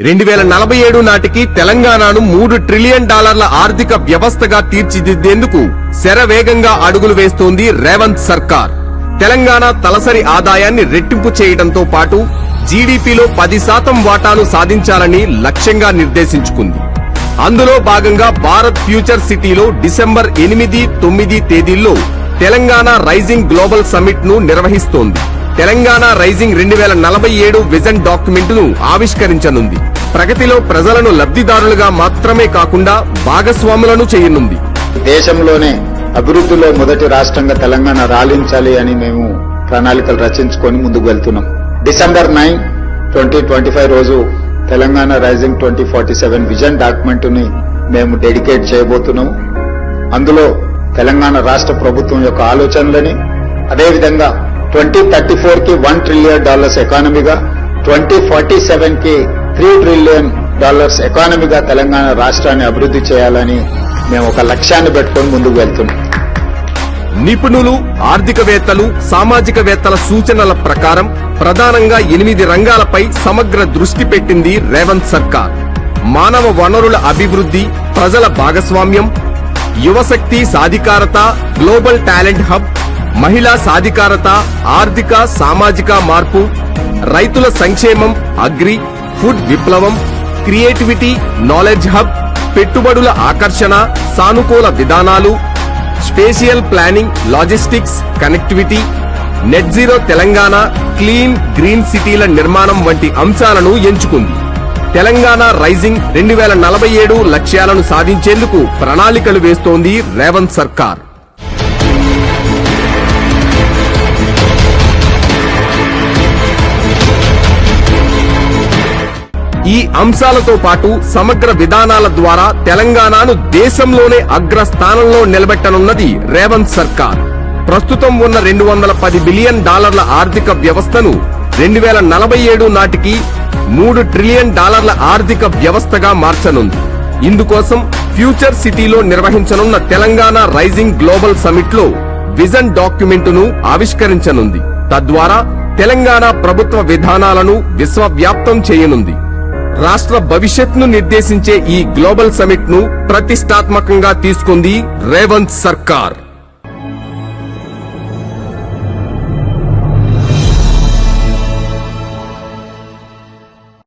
2047 నాటికి తెలంగాణను $3 ట్రిలియన్ ఆర్థిక వ్యవస్థగా తీర్చిదిద్దేందుకు శరవేగంగా అడుగులు వేస్తోంది రేవంత్ సర్కార్. తెలంగాణ తలసరి ఆదాయాన్ని రెట్టింపు చేయడంతో పాటు జీడీపీలో 10% వాటాను సాధించాలని లక్ష్యంగా నిర్దేశించుకుంది. అందులో భాగంగా భారత్ ఫ్యూచర్ సిటీలో డిసెంబర్ 8, 9 తేదీల్లో తెలంగాణ రైజింగ్ గ్లోబల్ సమ్మిట్ ను నిర్వహిస్తోంది. తెలంగాణ రైజింగ్ 2047 విజన్ డాక్యుమెంట్ ను ఆవిష్కరించనుంది. ప్రగతిలో ప్రజలను లబ్ధిదారులుగా మాత్రమే కాకుండా భాగస్వాములను చేయనుంది. దేశంలోనే అభివృద్ధిలో మొదటి రాష్ట్రంగా తెలంగాణ రాలించాలి అని మేము ప్రణాళికలు రచించుకొని ముందుకు వెళ్తున్నాం. డిసెంబర్ 9, 2025 రోజు తెలంగాణ రైజింగ్ 2047 విజన్ డాక్యుమెంట్ ని మేము డెడికేట్ చేయబోతున్నాం. అందులో తెలంగాణ రాష్ట్ర ప్రభుత్వం యొక్క ఆలోచనలని, అదేవిధంగా 2034 కి $1 ట్రిలియన్ ఎకానమీగా, 2047 కి $3 ట్రిలియన్ ఎకానమీగా తెలంగాణ రాష్ట్రాన్ని అభివృద్ధి చేయాలని మేము ఒక లక్ష్యాన్ని పెట్టుకొని ముందుకు వెళ్తున్నాం. నిపుణులు, ఆర్థికవేత్తలు, సామాజికవేత్తల సూచనల ప్రకారం ప్రధానంగా 8 రంగాలపై సమగ్ర దృష్టి పెట్టింది రేవంత్ సర్కార్. మానవ వనరుల అభివృద్ధి, ప్రజల భాగస్వామ్యం, యువశక్తి సాధికారత, గ్లోబల్ టాలెంట్ హబ్, మహిళా సాధికారత, ఆర్థిక సామాజిక మార్పు, రైతుల సంక్షేమం, అగ్రి ఫుడ్ విప్లవం, క్రియేటివిటీ, నాలెడ్జ్ హబ్, పెట్టుబడుల ఆకర్షణ, సానుకూల విధానాలు, spatial planning, logistics, connectivity, net zero Telangana, clean green సిటీల నిర్మాణం వంటి అంశాలను ఎంచుకుంది. తెలంగాణ రైజింగ్ 2047 లక్ష్యాలను సాధించేందుకు ప్రణాళికలు వేస్తోంది రేవంత్ సర్కార్. ఈ అంశాలతో పాటు సమగ్ర విధానాల ద్వారా తెలంగాణను దేశంలోనే అగ్రస్థానంలో నిలబెట్టనున్నది రేవంత్ సర్కార్. ప్రస్తుతం ఉన్న $210 బిలియన్ ఆర్థిక వ్యవస్థను 2047 నాటికి $3 ట్రిలియన్ ఆర్థిక వ్యవస్థగా మార్చనుంది. ఇందుకోసం ఫ్యూచర్ సిటీలో నిర్వహించనున్న తెలంగాణ రైజింగ్ గ్లోబల్ సమిట్ లో విజన్ డాక్యుమెంట్ ను ఆవిష్కరించనుంది. తద్వారా తెలంగాణ ప్రభుత్వ విధానాలను విశ్వవ్యాప్తం చేయనుంది. రాష్ట్ర భవిష్యత్ను నిర్దేశించే ఈ గ్లోబల్ సమిట్ ను ప్రతిష్టాత్మకంగా తీసుకుంది రేవంత్ సర్కార్.